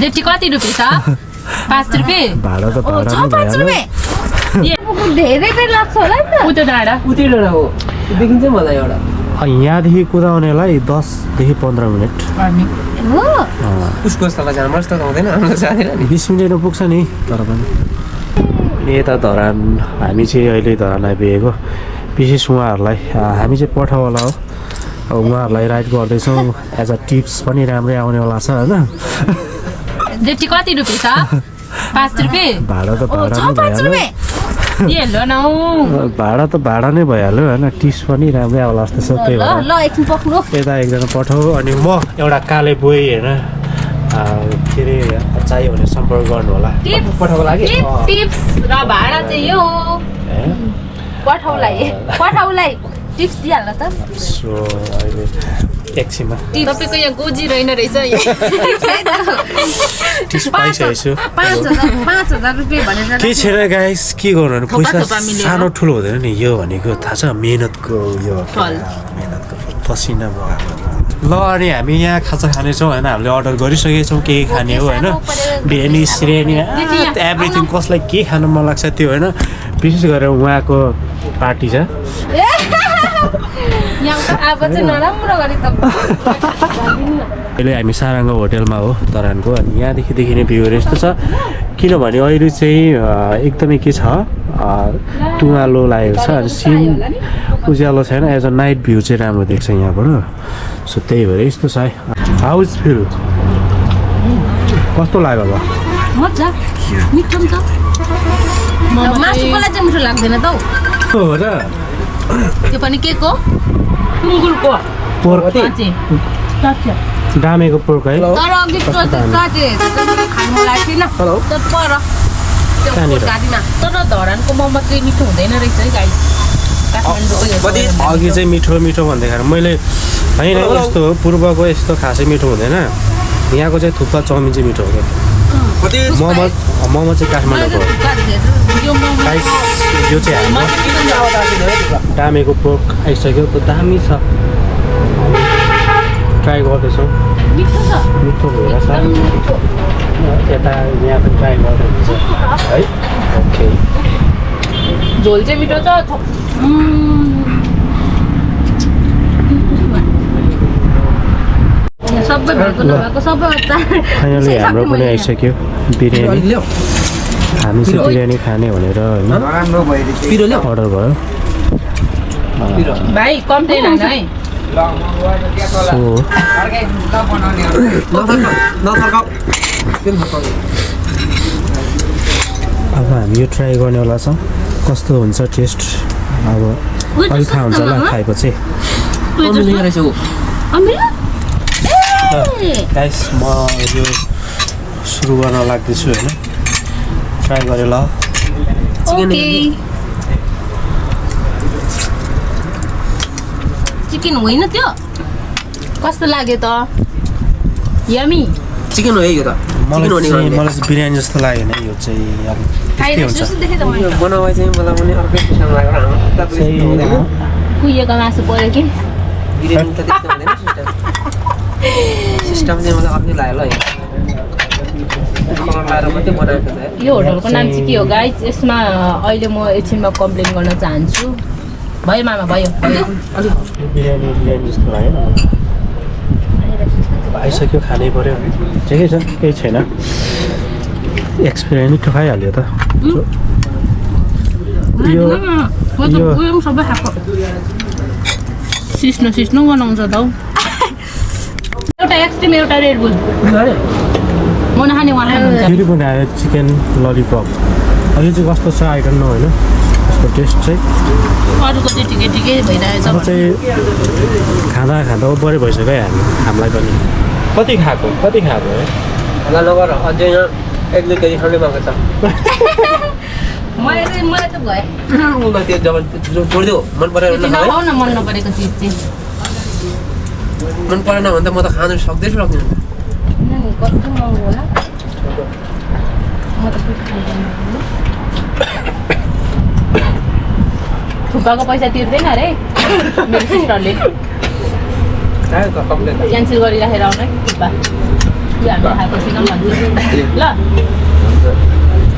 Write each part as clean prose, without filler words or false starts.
जेठी कति रुपियाँ छ 5 रुपियाँ भाडा त भाडा नै भइहाल्यो धेरै बेर लाग्छ होला नि त उतो डाँडा हो देखिन्छ मलाई एउटा यहाँदेखि कुदाउनेलाई 10 देखि 15 मिनट हो उसको जस्तो जानुपर्छ त हुँदैन हाम्रो जाँदैन नि 20 मिनटमा पुग्छ नि तर पनि यता धरान हामी चाहिँ अहिले धरान आइपुगेको विशेष उहाँहरूलाई हामी चाहिँ पठाउला हो अब उहाँहरूलाई राइड गर्दैछौँ एज अ टिप्स पनि राम्रै आउनेवाला छ होइन जेठी कति रुपियाँ छ 5 रुपियाँ भाडा त भाडा नै भइहाल्यो भाडा त भाडा नै भइहाल्यो होइन टिप्स पनि राम्रै आउला जस्तो छ त्यही भएर यता एकजना पठाऊ अनि म एउटा काले बोई होइन के अरे चाहियो भने सम्पर्क गर्नु होला पठाउको लागि टिप्स र भाडा चाहिँ यो पठाउलाई टिप्स दिइहाल्नु त सो अहिले एकछिनमा तपाईँको यहाँ गोजी रहेन रहेछ टिप्स पाइसकेको छु 5,000 रुपियाँ भनेर के छैन गाइस के गर्नु पैसा सानो ठुलो हुँदैन नि यो भनेको थाहा छ मेहनतको यो मेहनतको पसिना बगाएको ल अनि हामी यहाँ खाजा खानेछौँ होइन हामीले अर्डर गरिसकेछौँ के खाने हो होइन बिरयानी सिरियानी एभ्रिथिङ कसलाई के खानु मन लाग्छ त्यो होइन विशेष गरेर उहाँको पार्टी छ अहिले हामी सारङ्ग होटेलमा हो धरानको अनि यहाँदेखि देखिने भ्यूहरू यस्तो छ किनभने अहिले चाहिँ एकदमै के छ तुवालो लागेको छ अनि सिन उज्यालो छैन एज अ नाइट भ्यू चाहिँ राम्रो देख्छ यहाँबाट सो त्यही भएर यस्तो छ है हाउस फिल कस्तो लाग्यो अब मजा मिठो नि त मासुकोलाई चाहिँ मिठो लाग्दैन त हो र त्यो पनि के को सुँगुरको पोर्क डामेको पोर्क है तर अघि खानु लाग्थेन तर धरानको मोमो चाहिँ मिठो हुँदैन रहेछ है गाई अघि चाहिँ मिठो मिठो भन्दाखेरि मैले होइन यस्तो हो पूर्वको यस्तो खासै मिठो हुँदैन यहाँको चाहिँ थुक्पा चाउमिन चाहिँ मिठो हुँदैन मोमो चाहिँ काठमाडौँको यो चाहिँ हाम्रो डामेको पोर्क आइसक्यो त दामी छ ट्राई गर्दैछौँ मिठो भएर छ यता यहाँ पनि ट्राई गर्दैछ है ओके झोल चाहिँ मिठो छ सबै भएको नभएको सबै फाइनली हाम्रो पनि आइसक्यो बिरयानी हामी चाहिँ बिरयानी खाने भनेर होइन अर्डर भयो भाइ कम्प्लेन होइन है सो अब हामी यो ट्राई गर्नेवाला छौँ कस्तो हुन्छ टेस्ट अब अलिक थाहा हुन्छ होला खाएपछि गाइस म यो सुरु गर्न लाग्दैछु होइन ट्राई गरेँ ल चिकन होइन त्यो कस्तो लाग्यो त यमी चिकन हो यो त मलाई चाहिँ बिरयानी जस्तो लागेन यो चाहिँ अब के हुन्छ बनाउँदा चाहिँ मलाई पनि अर्कै किसिम लाग्यो कुहिएको मासु पऱ्यो कि बिरयानी त त्यस्तो हुँदैन सिस्टम चाहिँ मलाई अर्कै लाग्यो ल यो होटलको नाम चाहिँ के हो गाइस यसमा अहिले म एकछिनमा कम्प्लेन गर्न चाहन्छु भयो मामा भयो बिरयानी जस्तो लागेन आइसक्यो खानै पऱ्यो ठिकै छ केही छैन एक्सपिरियन्स मिठो खाइहाल्यो त यो सबै खाएको सिस्नो बनाउँछ त एउटा एक्सट्रिम एउटा रेड बुल म नखाने उहाँलाई फेरि पनि आयो चिकन ललिपप यो चाहिँ कस्तो छ आई डोन्ट नो होइन यसको टेस्ट चाहिँ अरूको चाहिँ ठिकै भइरहेछ अब चाहिँ खाँदा बढी भइसक्यो है हामीलाई पनि कति खाएको है होला नगर अझै यहाँ 1-2 केजी खाने भएको छ मलाई त भयो त्यो जब छोडिदेऊ मन परेन न मन नपरेको चिज चाहिँ मन परेन भने त म त खानु सक्दिनँ कस्तो महँगो होला म त थुक्पाको पैसा तिर्दैन अरे मेरो सिस्टरले क्यान्सल गरिराखेर आउनु है थुक्पा यो हामी खाएपछि न भन्छु ल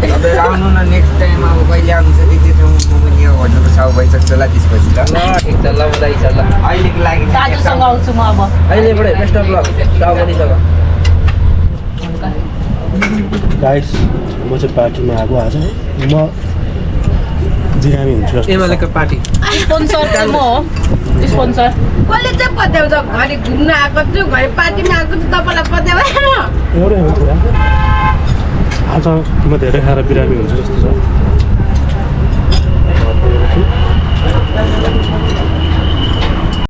तपाईँ आउनु न नेक्स्ट टाइम अब कहिले आउनुहुन्छ त्यति ठाउँ म पनि यो घट्नुको साउ भइसक्छ होला त्यसपछि ल ठिक छ ल बधाई छ ल अहिलेको लागि दाजुसँग आउँछु म अब अहिलेबाटै बेस्ट अफ लक साउ बनिसक गाइस म चाहिँ पार्टीमा आएको आज म बिरामी हुन्छु जस्तो एमालेको पार्टी स्पोन्सर चाहिँ म हो स्पोन्सर कसले चाहिँ पत्याउँछ घरि घुम्न आएको छु घरि पार्टीमा आएको छु तपाईँलाई पत्याउँदैन एउटै हो कुरा आज म धेरै खाएर बिरामी हुन्छु जस्तो छ